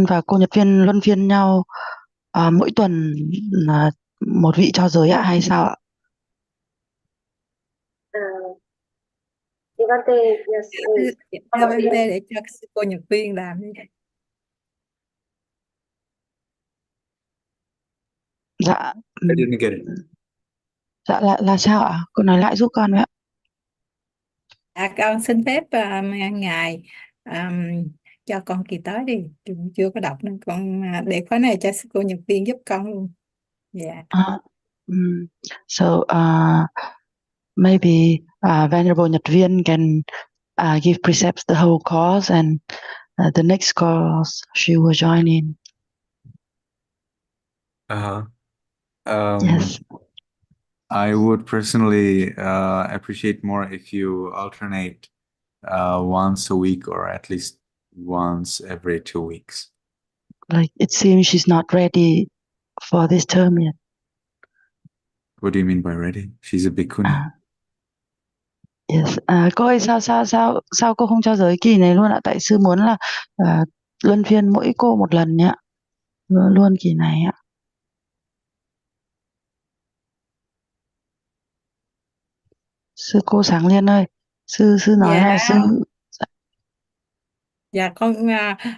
và cô Nhật Viên luân phiên nhau mỗi tuần là một vị cho giới ạ hay sao ạ? Thưa Văn Tê để cho sư cô Nhật Viên làm đi. Dạ. I didn't get it. Dạ là sao ạ? Cô nói lại giúp con với ạ. Con xin phép ngài cho con kỳ tới đi, chưa có đọc nên con để khóa này cho sư cô Nhật Viên giúp con luôn. Dạ. So maybe Venerable Nhật Viên can give precepts the whole course, and the next course she will join in. Yes. I would personally appreciate more if you alternate once a week or at least once every 2 weeks. Like it seems she's not ready for this term yet. What do you mean by ready? She's a bhikkhuni. Yes. Cô ơi, sao cô không cho giới kỳ này luôn ạ? Tại sư muốn là luân phiên mỗi cô một lần nhé, luôn kỳ này ạ. Sư cô Sáng Liên ơi, sư nói là sư. Dạ con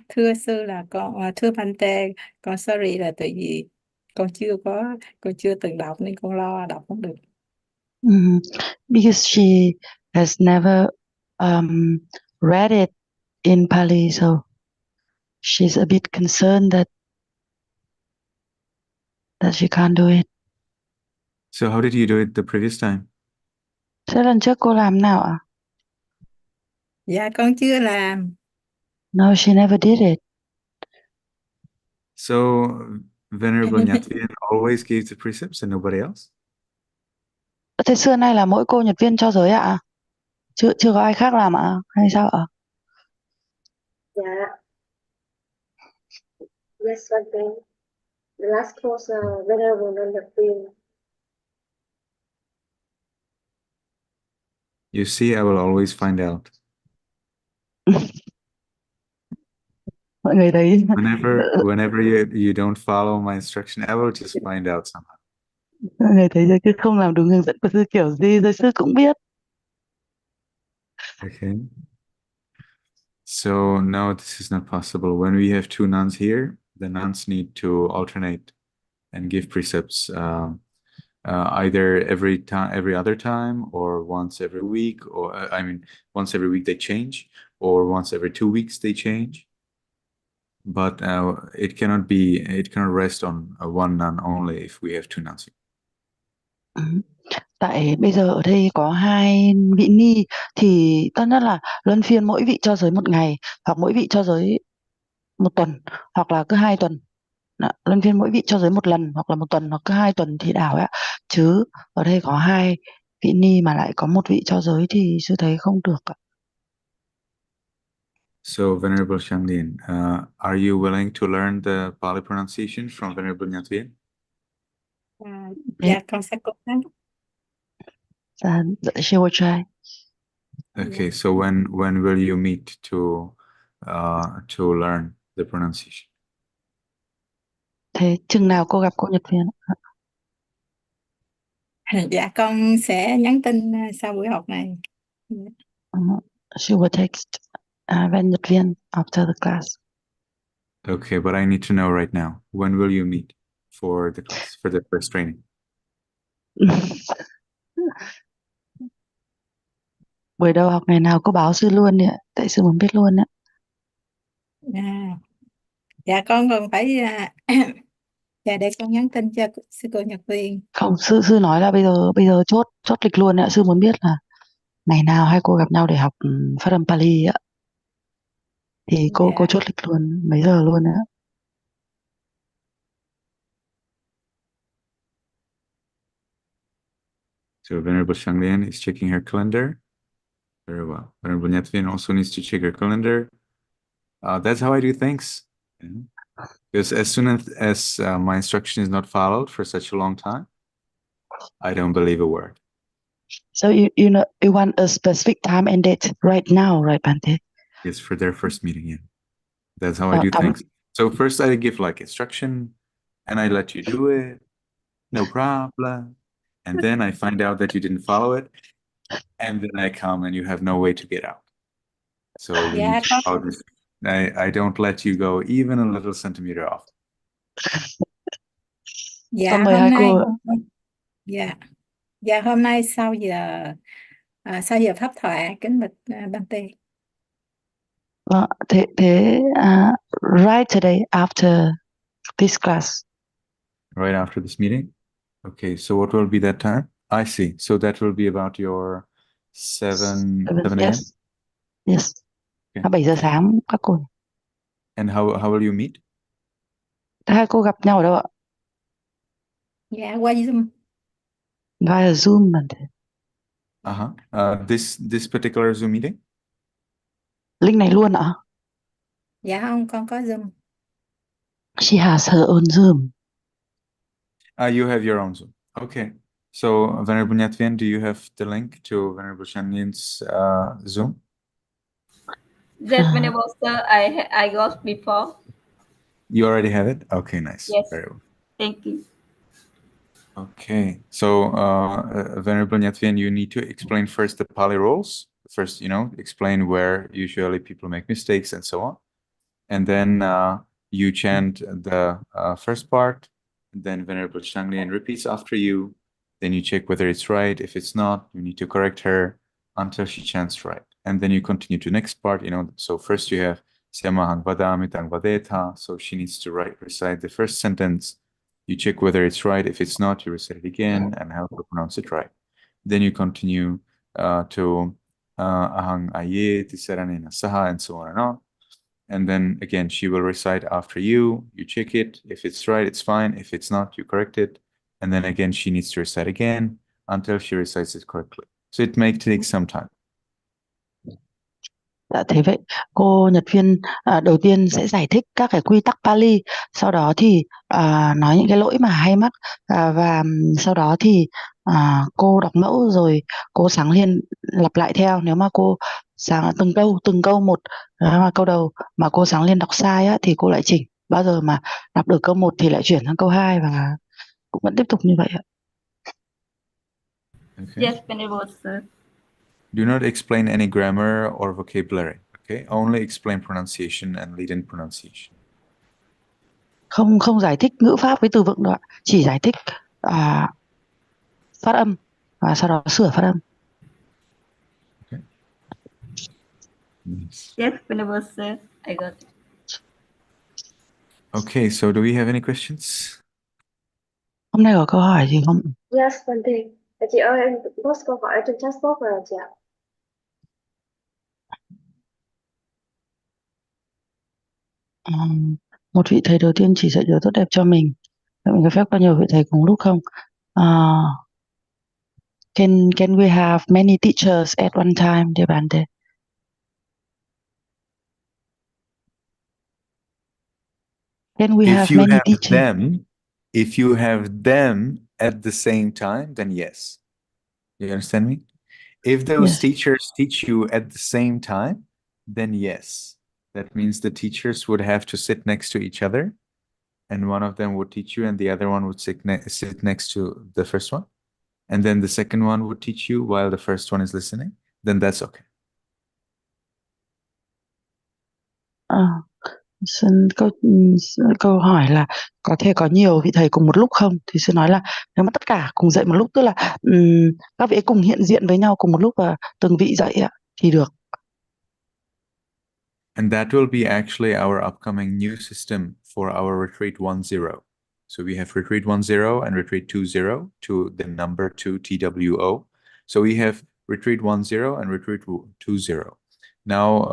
thưa sư là con thưa Bante, con sorry là tại vì con chưa từng đọc nên con lo đọc không được. Because she has never read it in Pali, so she's a bit concerned that she can't do it. So how did you do it the previous time? Thế lần trước cô làm nào ạ? Dạ con chưa làm. No, she never did it. So Venerable Nhật Viên always gives the precepts and nobody else? Thế xưa nay là mỗi cô Nhật Viên cho giới ạ? Chưa có ai khác làm ạ? Hay sao ạ? Dạ. Yes, one thing. The last course, Venerable Nhật Viên. You see, I will always find out. Mọi người thấy Whenever you don't follow my instruction, I will just find out somehow. Mọi người thấy giới cứ không làm đúng hướng dẫn của sư kiểu gì, giới sư cũng biết. Okay. So no, this is not possible. When we have two nuns here, the nuns need to alternate and give precepts either every other time, or once every week, or once every week they change, or once every 2 weeks they change. But it cannot rest on one nun only if we have two nuns. Tại bây giờ ở đây có 2 vị ni thì tốt nhất là luân phiên mỗi vị cho giới một ngày, hoặc mỗi vị cho giới một tuần, hoặc là cứ 2 tuần. Luân phiên mỗi vị cho giới một lần, hoặc là một tuần, hoặc cứ 2 tuần thì đảo ạ. Chứ ở đây có 2 vị ni mà lại có một vị cho giới thì sư thấy không được ạ. So Venerable Shangdin, are you willing to learn the Pali pronunciation from Venerable Nhật Viên? Dạ con sẽ cố gắng. She will try. Okay, so when will you meet to learn the pronunciation? Thế chừng nào cô gặp cô Nhật Viên? Dạ con sẽ nhắn tin sau buổi học này. She will text Nhật Viên after the class. Okay, but I need to know right now. When will you meet for the class, for the first training? Buổi đầu học ngày nào cô báo sư luôn ạ, tại sư muốn biết luôn ạ. Dạ con còn phải dạ để con nhắn tin cho sư cô Nhật Viên. Không, sư nói là bây giờ chốt lịch luôn ạ. Sư muốn biết là ngày nào hai cô gặp nhau để học phát âm Pali ạ. Thì cô chốt lịch luôn mấy giờ luôn ạ. So Venerable Shangdian is checking her calendar. Very well. Venerable Nhật Viên also needs to check her calendar. That's how I do things. Because as soon as my instruction is not followed for such a long time, I don't believe a word. So you know, you want a specific time and date right now, right, Bante? Yes, for their first meeting, yeah. That's how I do things. So first I give like instruction and I let you do it, no problem. And then I find out that you didn't follow it. And then I come and you have no way to get out. So we Dạ need to con, follow this. I don't let you go even a little centimeter off. dạ Con mời hôm hai nay, cô ạ. dạ, dạ hôm nay sau giờ pháp thoại kính bạch Bante. Vâng, right today after this class. Right after this meeting? Okay, so what will be that time? I see. So that will be about your 7 a.m.? Yes. Yes. Okay. 7 giờ sáng các cô. And how will you meet? Hai cô gặp nhau ở đâu ạ? Dạ qua Zoom. Via Zoom mà. This particular Zoom meeting? Link này luôn ạ? Dạ không, con có Zoom. She has her own Zoom. You have your own Zoom. Okay. So Venerable Nyatvian, do you have the link to Venerable Shanlin's Zoom? Yes, Venerable Sir, I got before. You already have it? Okay, nice. Yes. Very well. Thank you. Okay, so Venerable Nyatvian, you need to explain first the Pali rules. First, explain where usually people make mistakes and so on. And then you chant the first part, then Venerable Shanglin repeats after you. Then you check whether it's right. If it's not, you need to correct her until she chants right. And then you continue to the next part, so first you have Syamahang Vadamitang Vadetha. So she needs to recite the first sentence. You check whether it's right. If it's not, you recite it again and help her pronounce it right. Then you continue to Ahang Aye, Tisaranena Saha, and so on and on. And then again, she will recite after you. You check it. If it's right, it's fine. If it's not, you correct it. And then again, she needs to recite again until she recites it correctly. So it may take some time. Dạ thế vậy, cô Nhật Viên đầu tiên sẽ giải thích các cái quy tắc Pali, sau đó thì nói những cái lỗi mà hay mắc, và sau đó thì cô đọc mẫu rồi cô sáng liên lặp lại theo. Nếu mà cô sáng từng câu một, mà câu đầu mà cô sáng liên đọc sai á, thì cô lại chỉnh. Bao giờ mà đọc được câu 1 thì lại chuyển sang câu 2 và cũng vẫn tiếp tục như vậy ạ. Okay. Yes, Venerable Sir. Do not explain any grammar or vocabulary. Okay, only explain pronunciation and lead in pronunciation. Không giải thích ngữ pháp với từ vựng đâu ạ, chỉ giải thích phát âm và sau đó sửa phát âm. Okay. Yes, Venerable Sir, I got it. Okay, so do we have any questions? Hôm nay có câu hỏi gì không? Yes, Bante. Chị ơi, em post câu hỏi trên chatbox rồi chị ạ. Một vị thầy đầu tiên chỉ dạy điều tốt đẹp cho mình có phép có nhiều vị thầy cùng lúc không? Can we have many teachers at one time, dear Bante? Can we have many teachers? If you have them at the same time, then yes. You understand me? If those teachers teach you at the same time, then yes. That means the teachers would have to sit next to each other, and one of them would teach you and the other one would sit next to the first one. And then the second one would teach you while the first one is listening. Then that's okay. Câu hỏi là có thể có nhiều vị thầy cùng một lúc không? Thì sư nói là nếu mà tất cả cùng dạy một lúc, tức là các vị cùng hiện diện với nhau cùng một lúc và từng vị dạy thì được. And that will be actually our upcoming new system for our retreat 10. So we have retreat 10 and retreat 20 to the number 2 TWO. So we have retreat 10 and retreat 20. Now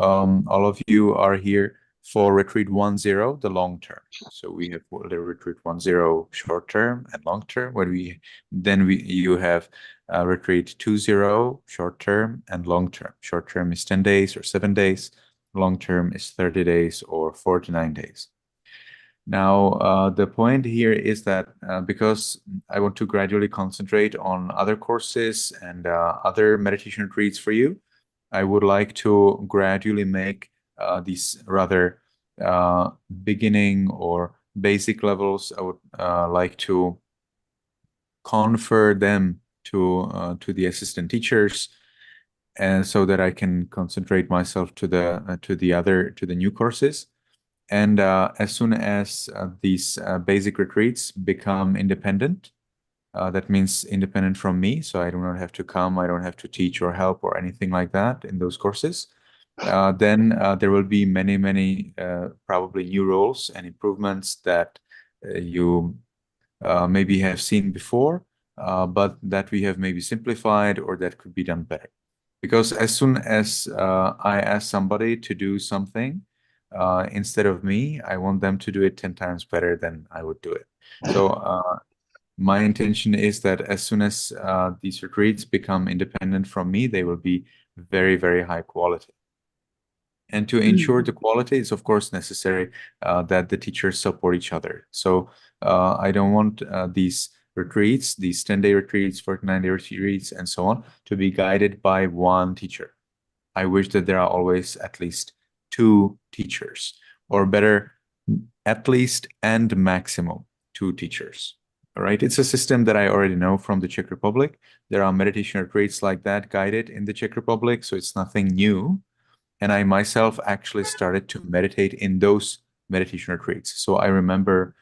all of you are here for retreat 10, the long term. So we have the retreat 10 short term and long term. You have retreat 20 short term and long term. Short term is 10 days or 7 days. Long term is 30 days or 49 days. Now, the point here is that because I want to gradually concentrate on other courses and other meditation retreats for you, I would like to gradually make these rather beginning or basic levels, I would like to confer them to the assistant teachers, and so that I can concentrate myself to the new courses. And as soon as these basic retreats become independent, that means independent from me, so I do not have to come, I don't have to teach or help or anything like that in those courses, then there will be many probably new roles and improvements that you maybe have seen before, but that we have maybe simplified or that could be done better. Because as soon as I ask somebody to do something instead of me, I want them to do it 10 times better than I would do it. So my intention is that as soon as these retreats become independent from me, they will be very high quality. And to ensure the quality, it's of course necessary that the teachers support each other. So I don't want these retreats, these 10-day retreats, 49-day retreats, and so on, to be guided by one teacher. I wish that there are always at least 2 teachers, or better, at least and maximum 2 teachers. All right, it's a system that I already know from the Czech Republic. There are meditation retreats like that guided in the Czech Republic, so it's nothing new. And I myself actually started to meditate in those meditation retreats. So I remember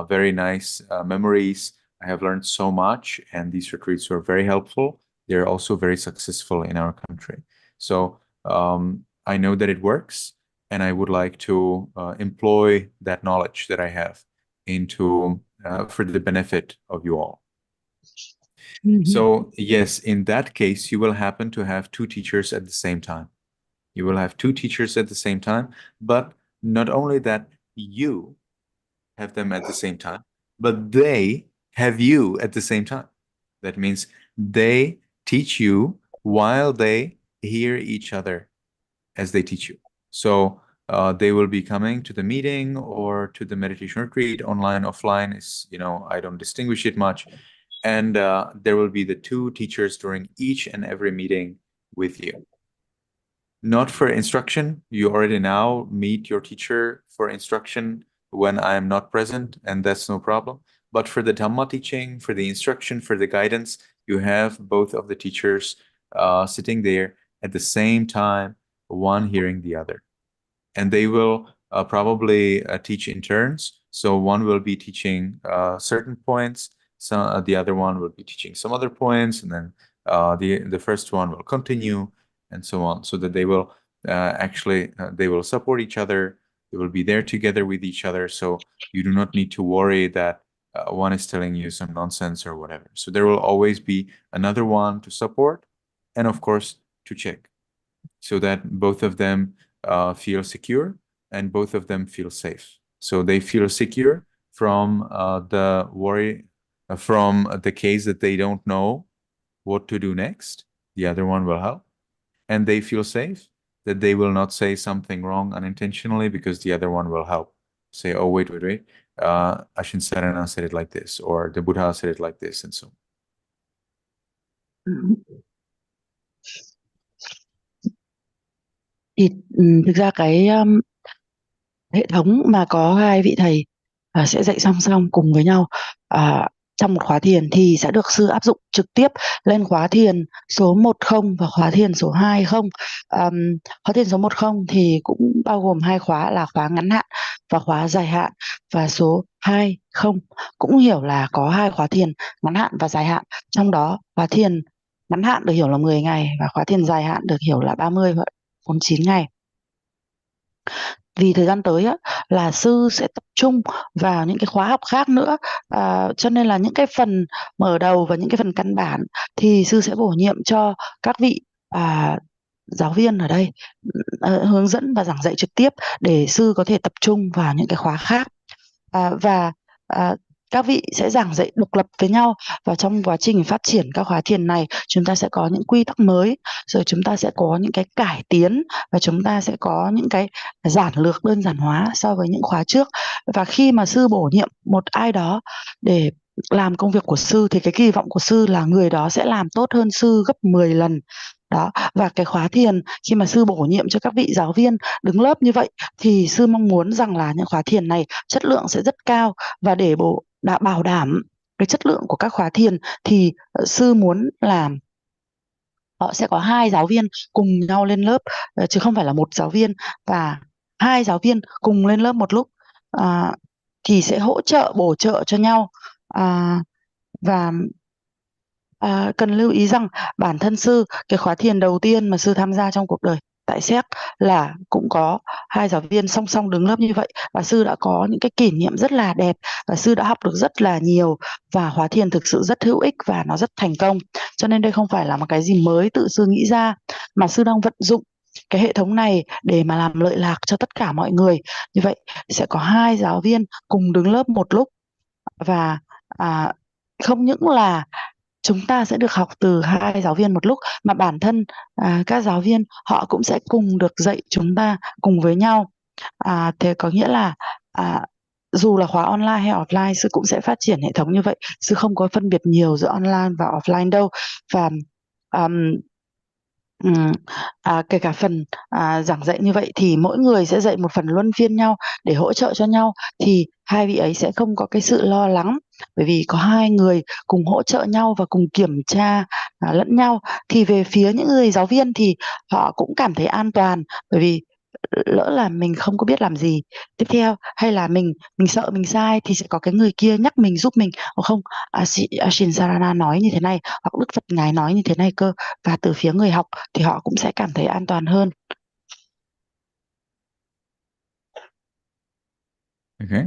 very nice memories. I have learned so much, and these retreats were very helpful. They're also very successful in our country. So I know that it works, and I would like to employ that knowledge that I have into for the benefit of you all. So yes, in that case, you will happen to have 2 teachers at the same time. You will have 2 teachers at the same time, but not only that you have them at the same time, but they have you at the same time. That means they teach you while they hear each other as they teach you. So they will be coming to the meeting or to the meditation retreat, online, offline, is, I don't distinguish it much. And there will be the 2 teachers during each and every meeting with you. Not for instruction. You already now meet your teacher for instruction when I am not present, and that's no problem. But for the Dhamma teaching, for the instruction, for the guidance, you have both of the teachers sitting there at the same time, one hearing the other. And they will probably teach in turns. So one will be teaching certain points, the other one will be teaching some other points, and then the first one will continue, and so on, so that they will they will support each other. They will be there together with each other. So you do not need to worry that one is telling you some nonsense or whatever. So there will always be another one to support, and of course to check, so that both of them feel secure and both of them feel safe. So they feel secure from the worry, from the case that they don't know what to do next. The other one will help. And they feel safe that they will not say something wrong unintentionally, because the other one will help. Say, oh, wait. Ashin Sarana said it like this, or the Buddha said it like this, and so on. Thì thực ra cái hệ thống mà có 2 vị thầy sẽ dạy song song cùng với nhau trong một khóa thiền thì sẽ được sư áp dụng trực tiếp lên khóa thiền số 10 và khóa thiền số 20. Khóa thiền số 10 thì cũng bao gồm 2 khóa là khóa ngắn hạn và khóa dài hạn, và số 20 cũng hiểu là có 2 khóa thiền ngắn hạn và dài hạn. Trong đó khóa thiền ngắn hạn được hiểu là 10 ngày và khóa thiền dài hạn được hiểu là 30 và 49 ngày. Vì thời gian tới là sư sẽ tập trung vào những cái khóa học khác nữa, cho nên là những cái phần mở đầu và những cái phần căn bản thì sư sẽ bổ nhiệm cho các vị giáo viên ở đây hướng dẫn và giảng dạy trực tiếp, để sư có thể tập trung vào những cái khóa khác. Và các vị sẽ giảng dạy độc lập với nhau, và trong quá trình phát triển các khóa thiền này, chúng ta sẽ có những quy tắc mới, rồi chúng ta sẽ có những cái cải tiến, và chúng ta sẽ có những cái giản lược, đơn giản hóa so với những khóa trước. Và khi mà sư bổ nhiệm một ai đó để làm công việc của sư, thì cái kỳ vọng của sư là người đó sẽ làm tốt hơn sư gấp 10 lần. Đó, và cái khóa thiền khi mà sư bổ nhiệm cho các vị giáo viên đứng lớp như vậy thì sư mong muốn rằng là những khóa thiền này chất lượng sẽ rất cao, và để bảo đảm cái chất lượng của các khóa thiền thì sư muốn là họ sẽ có 2 giáo viên cùng nhau lên lớp, chứ không phải là một giáo viên, và 2 giáo viên cùng lên lớp một lúc, à, thì sẽ bổ trợ cho nhau. Và cần lưu ý rằng bản thân sư, cái khóa thiền đầu tiên mà sư tham gia trong cuộc đời tại Séc là cũng có 2 giáo viên song song đứng lớp như vậy, và sư đã có những cái kỷ niệm rất là đẹp, và sư đã học được rất là nhiều, và khóa thiền thực sự rất hữu ích và nó rất thành công. Cho nên đây không phải là một cái gì mới tự sư nghĩ ra, mà sư đang vận dụng cái hệ thống này để mà làm lợi lạc cho tất cả mọi người. Như vậy sẽ có 2 giáo viên cùng đứng lớp một lúc, và không những là chúng ta sẽ được học từ 2 giáo viên một lúc, mà bản thân các giáo viên họ cũng sẽ cùng được dạy chúng ta cùng với nhau. Thế có nghĩa là dù là khóa online hay offline, sư cũng sẽ phát triển hệ thống như vậy. Sư không có phân biệt nhiều giữa online và offline đâu. Và kể cả phần giảng dạy như vậy thì mỗi người sẽ dạy một phần luân phiên nhau để hỗ trợ cho nhau, thì 2 vị ấy sẽ không có cái sự lo lắng, bởi vì có 2 người cùng hỗ trợ nhau và cùng kiểm tra lẫn nhau. Thì về phía những người giáo viên thì họ cũng cảm thấy an toàn, bởi vì lỡ là mình không có biết làm gì tiếp theo, hay là mình sợ mình sai, thì sẽ có cái người kia nhắc mình, giúp mình. Không, Ashin Sarana nói như thế này, hoặc Đức Phật Ngài nói như thế này cơ, và từ phía người học thì họ cũng sẽ cảm thấy an toàn hơn. Okay.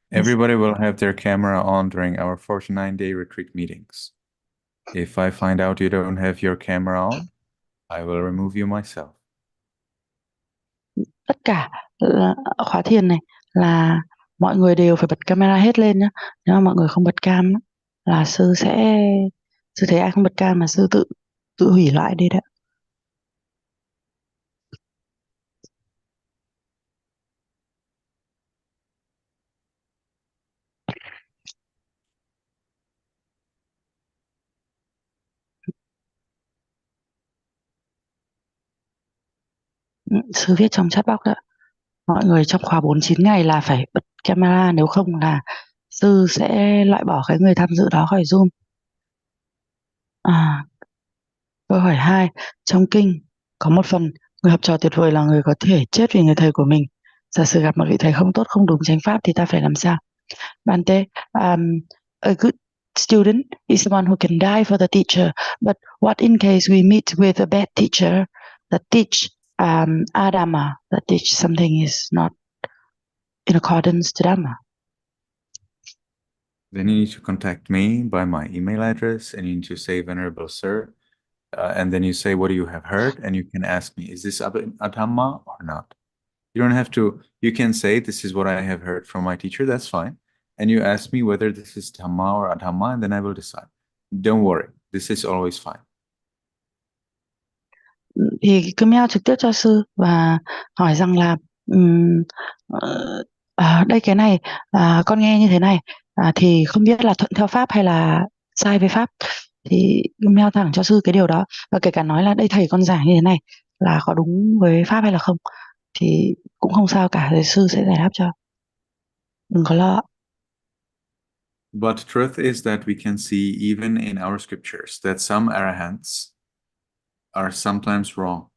Everybody will have their camera on during our 49-day retreat meetings. If I find out you don't have your camera on, I will remove you myself. Tất cả khóa thiền này là mọi người đều phải bật camera hết lên nhá. Nếu mà mọi người không bật cam là sư thấy ai không bật cam mà sư tự hủy lại đi đấy. Sư viết trong chat box đó, mọi người trong khóa 49 ngày là phải bật camera, nếu không là sư sẽ loại bỏ cái người tham dự đó khỏi Zoom. Câu hỏi 2, trong kinh có một phần người học trò tuyệt vời là người có thể chết vì người thầy của mình. Giả sử gặp một vị thầy không tốt, không đúng chánh pháp thì ta phải làm sao? Bante, a good student is the one who can die for the teacher, but what in case we meet with a bad teacher that teach Dhamma, that teach something is not in accordance to Dhamma? Then you need to contact me by my email address, and you need to say, Venerable Sir, and then you say, what do you have heard? And you can ask me, is this Dhamma or not? You don't have to, you can say, this is what I have heard from my teacher, that's fine. And you ask me whether this is Dhamma or Adhamma, and then I will decide. Don't worry, this is always fine. Thì cứ mail trực tiếp cho sư và hỏi rằng là đây cái này con nghe như thế này, thì không biết là thuận theo pháp hay là sai với pháp, thì mail thẳng cho sư cái điều đó. Và kể cả nói là đây thầy con giảng như thế này là có đúng với pháp hay là không thì cũng không sao cả, rồi sư sẽ giải đáp cho, đừng có lo. But the truth is that we can see even in our scriptures that some arahants are sometimes wrong.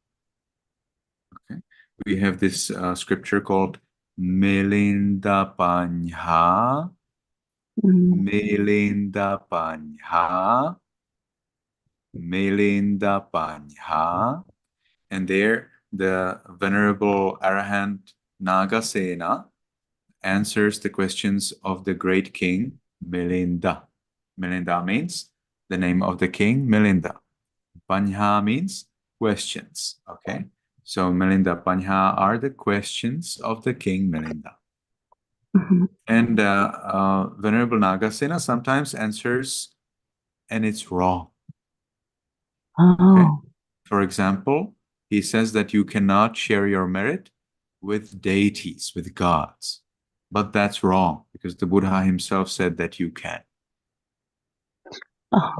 Okay, we have this scripture called Milinda Panha, Milinda Panha, Milinda Panha, and there the Venerable Arahant Nagasena answers the questions of the great king Milinda. Milinda means the name of the king, Milinda. Panha means questions. Okay, so Milinda Panha are the questions of the king Milinda. And Venerable Nagasena sometimes answers and it's wrong. Okay. For example, he says that you cannot share your merit with deities, with gods. But that's wrong, because the Buddha himself said that you can.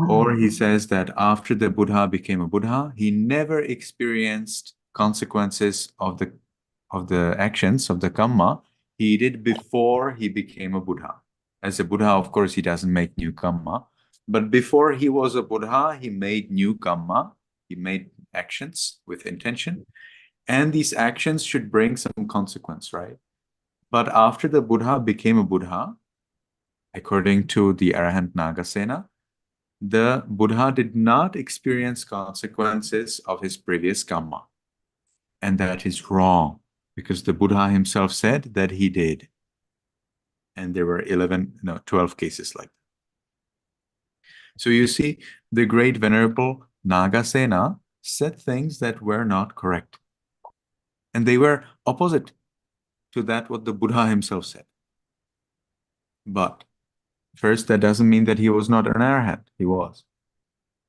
Or he says that after the Buddha became a Buddha, he never experienced consequences of the actions of the karma he did before he became a Buddha. As a Buddha, of course, he doesn't make new karma. But before he was a Buddha, he made new karma. He made actions with intention. And these actions should bring some consequence, right? But after the Buddha became a Buddha, according to the Arahant Nagasena, the Buddha did not experience consequences of his previous karma. And that is wrong, because the Buddha himself said that he did. And there were 12 cases like that. So you see, the great Venerable Nagasena said things that were not correct. And they were opposite to that what the Buddha himself said. But first, that doesn't mean that he was not an arahant. He was.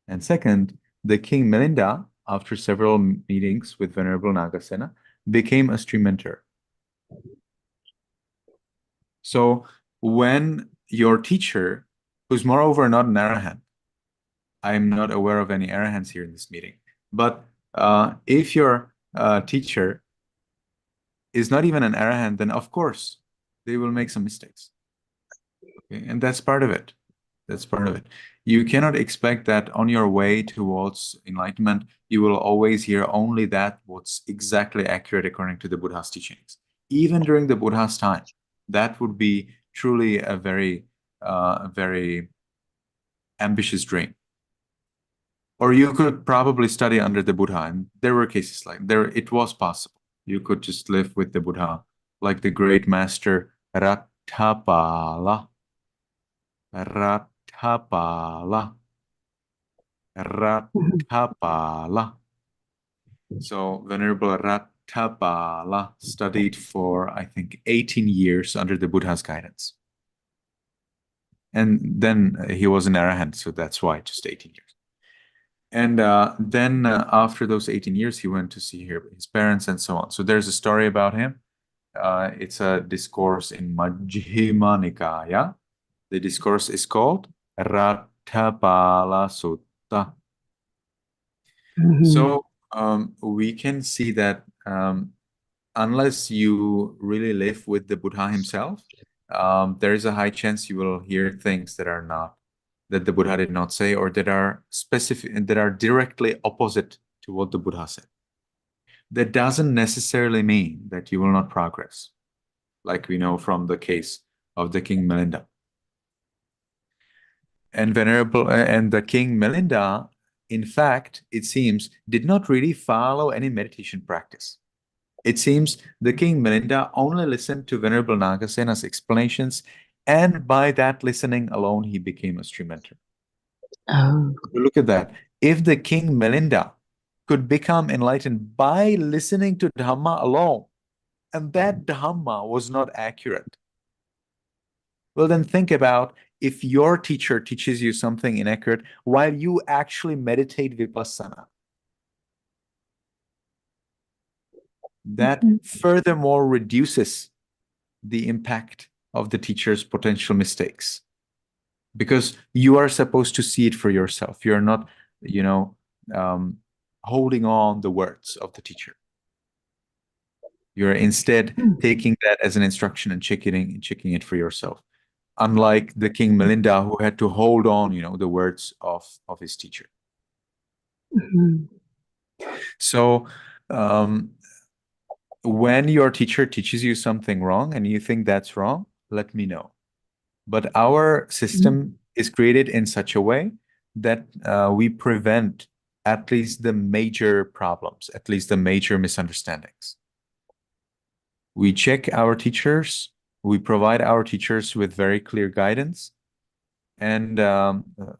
And second, the King Milinda, after several meetings with Venerable Nagasena, became a stream mentor. So when your teacher, who's moreover not an arahant, I'm not aware of any arahants here in this meeting, but if your teacher is not even an arahant, then of course they will make some mistakes. Okay? And that's part of it. That's part of it. You cannot expect that on your way towards enlightenment, you will always hear only that what's exactly accurate according to the Buddha's teachings. Even during the Buddha's time, that would be truly a very, very ambitious dream. Or you could probably study under the Buddha, and there were cases like there. It was possible. You could just live with the Buddha, like the great master Rattapala. Rattapala. So Venerable Rattapala studied for, I think, 18 years under the Buddha's guidance. And then he was an arahant, so that's why just 18 years. And then after those 18 years, he went to see his parents and so on. So there's a story about him. It's a discourse in Majjhima Nikaya. The discourse is called Rattapala Sutta. So we can see that unless you really live with the Buddha himself, there is a high chance you will hear things that are not, that the Buddha did not say, or that are specific, that are directly opposite to what the Buddha said. That doesn't necessarily mean that you will not progress, like we know from the case of the King Milinda. And the King Milinda, in fact, it seems, did not really follow any meditation practice. It seems the King Milinda only listened to Venerable Nagasena's explanations, and by that listening alone, he became a stream mentor. Look at that. If the King Milinda could become enlightened by listening to Dhamma alone, and that Dhamma was not accurate, well, then think about if your teacher teaches you something inaccurate while you actually meditate vipassana. That furthermore reduces the impact of the teacher's potential mistakes, because you are supposed to see it for yourself. You're not, holding on the words of the teacher. You're instead taking that as an instruction and checking it for yourself. Unlike the King Milinda, who had to hold on, the words of his teacher. So when your teacher teaches you something wrong and you think that's wrong, let me know. But our system is created in such a way that we prevent at least the major problems, at least the major misunderstandings. We check our teachers, we provide our teachers with very clear guidance, and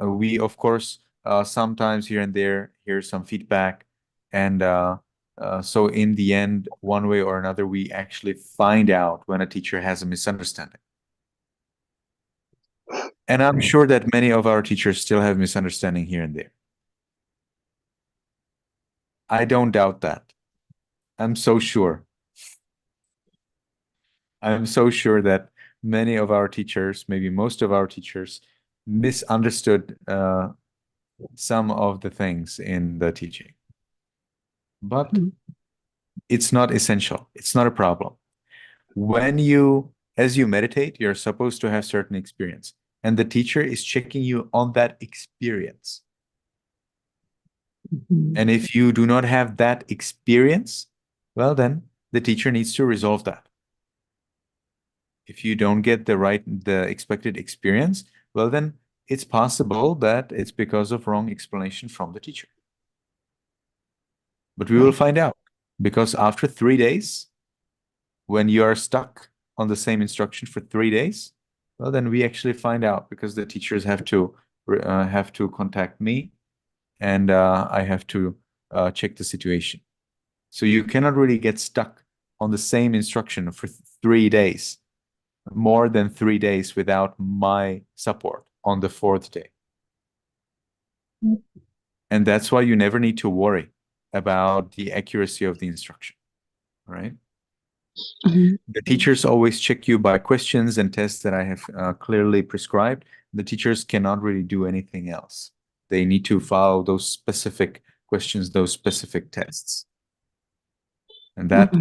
we, of course, sometimes here and there hear some feedback, and so in the end, one way or another, we actually find out when a teacher has a misunderstanding. And I'm sure that many of our teachers still have misunderstanding here and there. I don't doubt that. I'm so sure. I'm so sure that many of our teachers, maybe most of our teachers, misunderstood some of the things in the teaching. But it's not essential. It's not a problem. As you meditate, you're supposed to have certain experience. And the teacher is checking you on that experience. And if you do not have that experience, well, then the teacher needs to resolve that. If you don't get the expected experience, well, then it's possible that it's because of wrong explanation from the teacher. But we will find out, because after 3 days, when you are stuck on the same instruction for 3 days, well, then we actually find out, because the teachers have to contact me, and I have to check the situation. So you cannot really get stuck on the same instruction for 3 days, more than 3 days, without my support on the 4th day. And that's why you never need to worry about the accuracy of the instruction, right? The teachers always check you by questions and tests that I have clearly prescribed. The teachers cannot really do anything else. They need to follow those specific questions, those specific tests. And that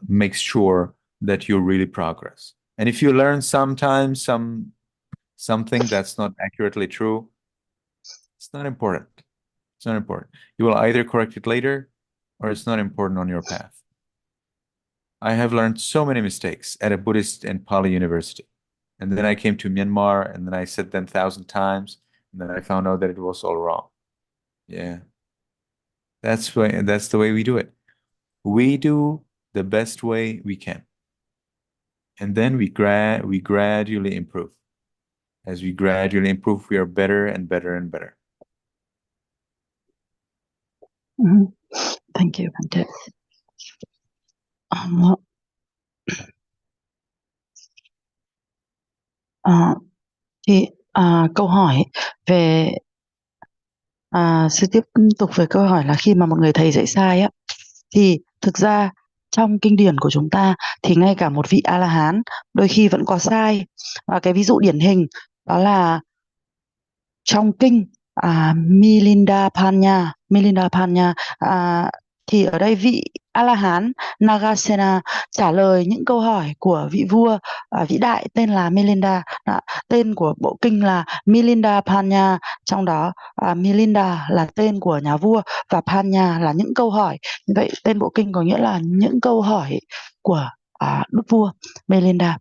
makes sure that you really progress. And if you learn sometimes something that's not accurately true, it's not important. It's not important. You will either correct it later, or it's not important on your path. I have learned so many mistakes at a Buddhist and Pali university. And then I came to Myanmar, and then I said them 1,000 times, and then I found out that it was all wrong. Yeah. That's the way we do it. We do the best way we can. And then we gradually improve. As we gradually improve, we are better and better and better. Thank you, Bhante. Câu hỏi về sư tiếp tục về câu hỏi là khi mà một người thầy dạy sai á, thì thực ra trong kinh điển của chúng ta thì ngay cả một vị A-la-hán đôi khi vẫn có sai. Và cái ví dụ điển hình đó là trong kinh Milinda Panya, thì ở đây vị A-la-hán Nagasena trả lời những câu hỏi của vị vua vĩ đại tên là Milinda. Tên của bộ kinh là Milinda Panya, trong đó Milinda là tên của nhà vua và Panya là những câu hỏi. Như vậy tên bộ kinh có nghĩa là những câu hỏi của đức vua Milinda.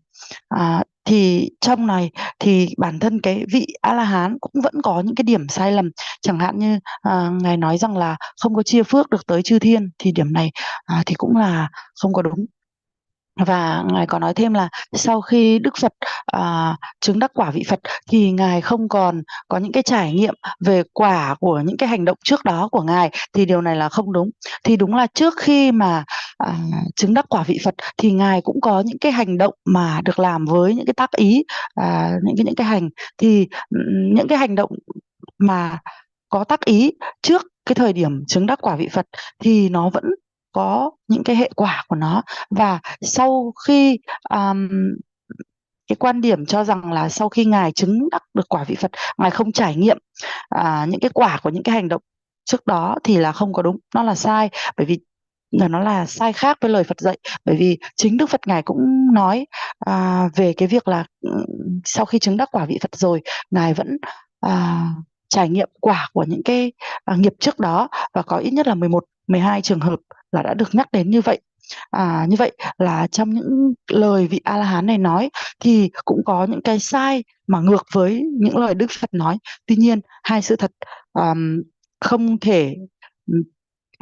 Thì trong này thì bản thân cái vị A-la-hán cũng vẫn có những cái điểm sai lầm, chẳng hạn như ngài nói rằng là không có chia phước được tới chư thiên, thì điểm này thì cũng là không có đúng. Và ngài có nói thêm là sau khi Đức Phật chứng đắc quả vị Phật thì ngài không còn có những cái trải nghiệm về quả của những cái hành động trước đó của ngài, thì điều này là không đúng. Thì đúng là trước khi mà chứng đắc quả vị Phật thì ngài cũng có những cái hành động mà được làm với những cái tác ý, những cái hành, thì những cái hành động mà có tác ý trước cái thời điểm chứng đắc quả vị Phật thì nó vẫn có những cái hệ quả của nó. Và sau khi cái quan điểm cho rằng là sau khi ngài chứng đắc được quả vị Phật, ngài không trải nghiệm những cái quả của những cái hành động trước đó thì là không có đúng, nó là sai, bởi vì nó là sai khác với lời Phật dạy. Bởi vì chính Đức Phật ngài cũng nói về cái việc là sau khi chứng đắc quả vị Phật rồi, ngài vẫn trải nghiệm quả của những cái nghiệp trước đó, và có ít nhất là 11, 12 trường hợp là đã được nhắc đến như vậy. Như vậy là trong những lời vị A-la-hán này nói thì cũng có những cái sai mà ngược với những lời Đức Phật nói. Tuy nhiên hai sự thật không thể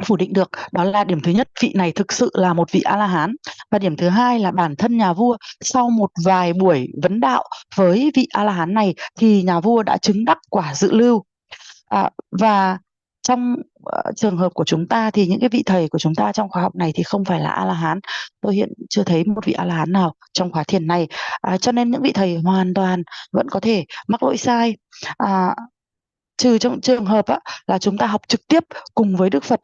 phủ định được, đó là điểm thứ nhất, vị này thực sự là một vị A-la-hán, và điểm thứ hai là bản thân nhà vua sau một vài buổi vấn đạo với vị A-la-hán này thì nhà vua đã chứng đắc quả dự lưu. Và trong trường hợp của chúng ta thì những cái vị thầy của chúng ta trong khóa học này thì không phải là A-la-hán. Tôi hiện chưa thấy một vị A-la-hán nào trong khóa thiền này, cho nên những vị thầy hoàn toàn vẫn có thể mắc lỗi sai, trừ trong trường hợp là chúng ta học trực tiếp cùng với Đức Phật,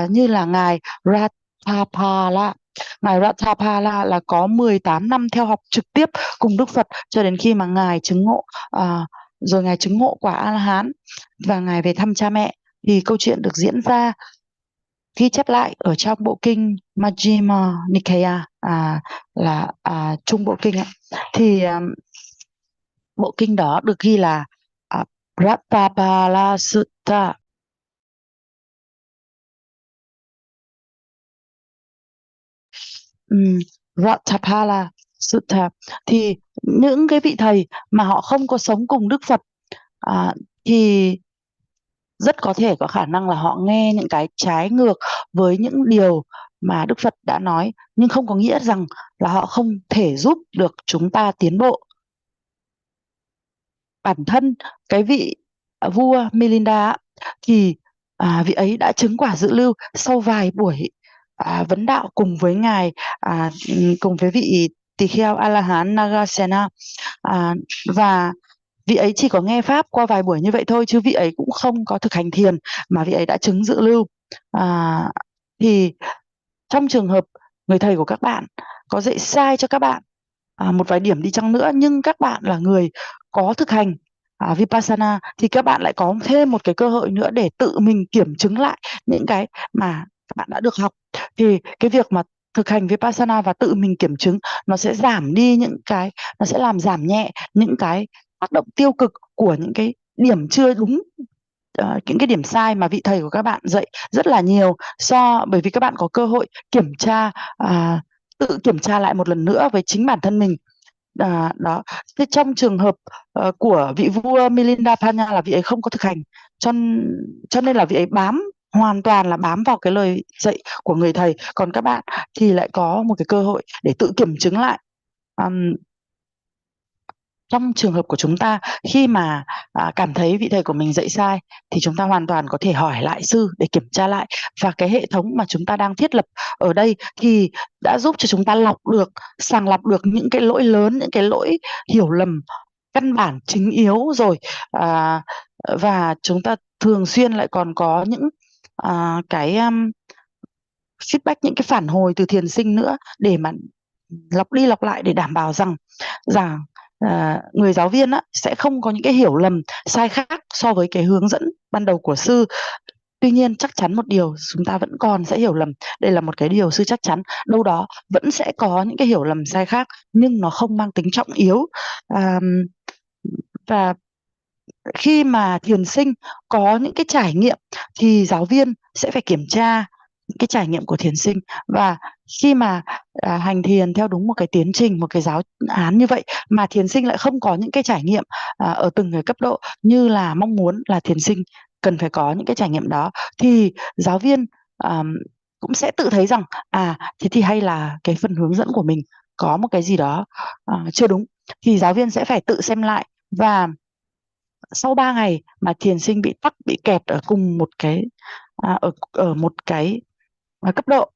như là ngài Ratthapala. Ngài Ratthapala là có 18 năm theo học trực tiếp cùng Đức Phật cho đến khi mà ngài chứng ngộ rồi Ngài chứng ngộ quả A-la-hán và Ngài về thăm cha mẹ. Thì câu chuyện được diễn ra ghi chép lại ở trong bộ kinh Majjhima Nikaya, Trung bộ kinh ạ. Thì bộ kinh đó được ghi là Ratthapala Sutta. Ratthapala Sutta. Thì những cái vị thầy mà họ không có sống cùng Đức Phật thì rất có thể có khả năng là họ nghe những cái trái ngược với những điều mà Đức Phật đã nói, nhưng không có nghĩa rằng là họ không thể giúp được chúng ta tiến bộ. Bản thân cái vị vua Milinda thì vị ấy đã chứng quả dự lưu sau vài buổi vấn đạo cùng với ngài, cùng với vị tỳ kheo A-la-hán Nagasena, và vị ấy chỉ có nghe pháp qua vài buổi như vậy thôi, chứ vị ấy cũng không có thực hành thiền mà vị ấy đã chứng dự lưu. Thì trong trường hợp người thầy của các bạn có dạy sai cho các bạn một vài điểm đi chăng nữa, nhưng các bạn là người có thực hành Vipassana, thì các bạn lại có thêm một cái cơ hội nữa để tự mình kiểm chứng lại những cái mà các bạn đã được học. Thì cái việc mà thực hành Vipassana và tự mình kiểm chứng nó sẽ giảm đi những cái, nó sẽ làm giảm nhẹ những cái tác động tiêu cực của những cái điểm chưa đúng, những cái điểm sai mà vị thầy của các bạn dạy rất là nhiều, bởi vì các bạn có cơ hội kiểm tra, tự kiểm tra lại một lần nữa với chính bản thân mình. Đó. Thế trong trường hợp của vị vua Milinda Panya là vị ấy không có thực hành, cho nên là vị ấy hoàn toàn là bám vào cái lời dạy của người thầy, còn các bạn thì lại có một cái cơ hội để tự kiểm chứng lại. Trong trường hợp của chúng ta, khi mà cảm thấy vị thầy của mình dạy sai thì chúng ta hoàn toàn có thể hỏi lại sư để kiểm tra lại, và cái hệ thống mà chúng ta đang thiết lập ở đây thì đã giúp cho chúng ta sàng lọc được những cái lỗi lớn, những cái lỗi hiểu lầm căn bản chính yếu rồi. Và chúng ta thường xuyên lại còn có những cái feedback, những cái phản hồi từ thiền sinh nữa, để mà lọc đi lọc lại để đảm bảo rằng người giáo viên sẽ không có những cái hiểu lầm sai khác so với cái hướng dẫn ban đầu của sư. Tuy nhiên chắc chắn một điều, chúng ta vẫn còn sẽ hiểu lầm. Đây là một cái điều sư chắc chắn, đâu đó vẫn sẽ có những cái hiểu lầm sai khác, nhưng nó không mang tính trọng yếu. Và khi mà thiền sinh có những cái trải nghiệm thì giáo viên sẽ phải kiểm tra những cái trải nghiệm của thiền sinh. Và khi mà hành thiền theo đúng một cái tiến trình, một cái giáo án như vậy, mà thiền sinh lại không có những cái trải nghiệm ở từng cái cấp độ như là mong muốn là thiền sinh cần phải có những cái trải nghiệm đó, thì giáo viên cũng sẽ tự thấy rằng thế thì hay là cái phần hướng dẫn của mình có một cái gì đó chưa đúng, thì giáo viên sẽ phải tự xem lại. Và sau 3 ngày mà thiền sinh bị tắc, bị kẹt ở cùng một cái ở một cái cấp độ,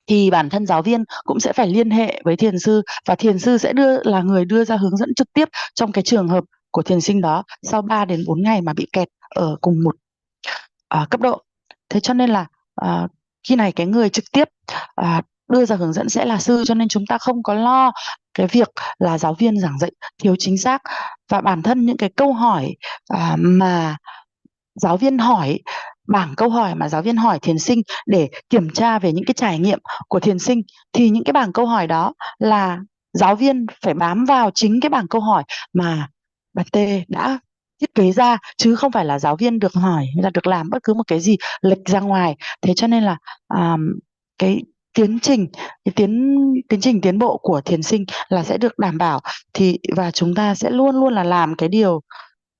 thì bản thân giáo viên cũng sẽ phải liên hệ với thiền sư, và thiền sư sẽ là người đưa ra hướng dẫn trực tiếp trong cái trường hợp của thiền sinh đó sau 3 đến 4 ngày mà bị kẹt ở cùng một cấp độ. Thế cho nên là khi này cái người trực tiếp đưa ra hướng dẫn sẽ là sư, cho nên chúng ta không có lo cái việc là giáo viên giảng dạy thiếu chính xác. Và bản thân những cái câu hỏi mà giáo viên hỏi, bảng câu hỏi mà giáo viên hỏi thiền sinh để kiểm tra về những cái trải nghiệm của thiền sinh, thì những cái bảng câu hỏi đó là giáo viên phải bám vào chính cái bảng câu hỏi mà bà T đã thiết kế ra, chứ không phải là giáo viên được hỏi hay là được làm bất cứ một cái gì lệch ra ngoài. Thế cho nên là cái tiến trình tiến bộ của thiền sinh là sẽ được đảm bảo, và chúng ta sẽ luôn luôn là làm cái điều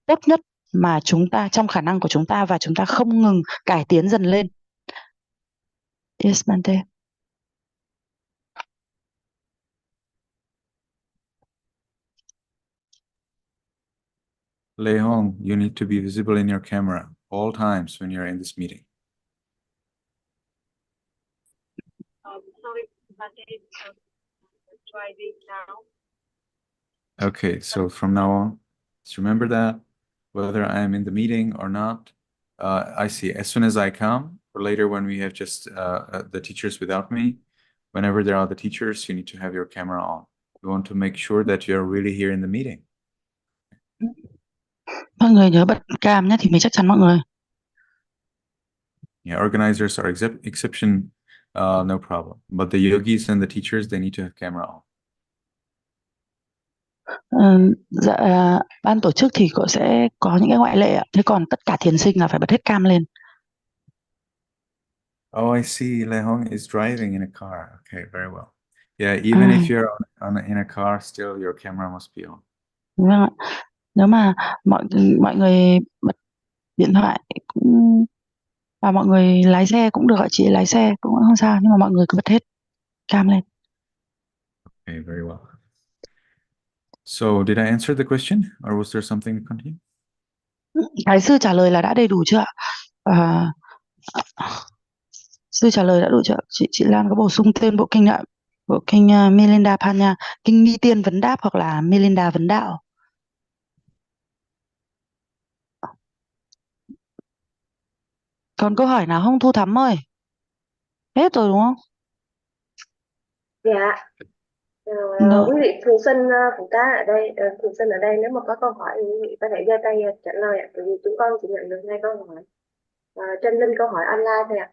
tốt nhất mà chúng ta trong khả năng của chúng ta, và chúng ta không ngừng cải tiến dần lên. Yes, Bante. Lê Hong, you need to be visible in your camera all times when you're in this meeting. Sorry, Bante, driving now. Okay, so from now on, just remember that whether I'm in the meeting or not, I see as soon as I come, or later when we have just the teachers without me, whenever there are the teachers, you need to have your camera on. You want to make sure that you're really here in the meeting. Mọi người nhớ bật cam nhé thì mới chắc chắn mọi người. Yeah, organizers are exception, no problem. But the yogis and the teachers, they need to have camera on. Dạ, ban tổ chức thì cậu sẽ có những cái ngoại lệ ạ. Thế còn tất cả thiền sinh là phải bật hết cam lên. Oh, I see. Lehong is driving in a car. Okay, very well. Yeah, even if you're in a car, still your camera must be on. Vâng ạ. Nếu mà mọi người bật điện thoại cũng và mọi người lái xe cũng được ạ, chị lái xe cũng không sao, nhưng mà mọi người cứ bật hết cam lên. Okay, very well. So, did I answer the question, or was there something to continue? Cái sư trả lời là đã đầy đủ chưa ạ? À, sư trả lời đã đủ chưa ạ? Chị Lan có bổ sung tên bộ kinh ạ? Bộ kinh Milinda Panya, kinh Ni Tiên vấn đáp hoặc là Milinda vấn đạo. Còn câu hỏi nào không Thu Thắm ơi? Hết rồi đúng không? Dạ. Được. Quý vị thường sinh phụ tá ở đây, thường sinh ở đây nếu mà có câu hỏi thì quý vị có thể giơ tay trả lời ạ. Bởi vì chúng con chỉ nhận được 2 câu hỏi trên link câu hỏi online thôi ạ.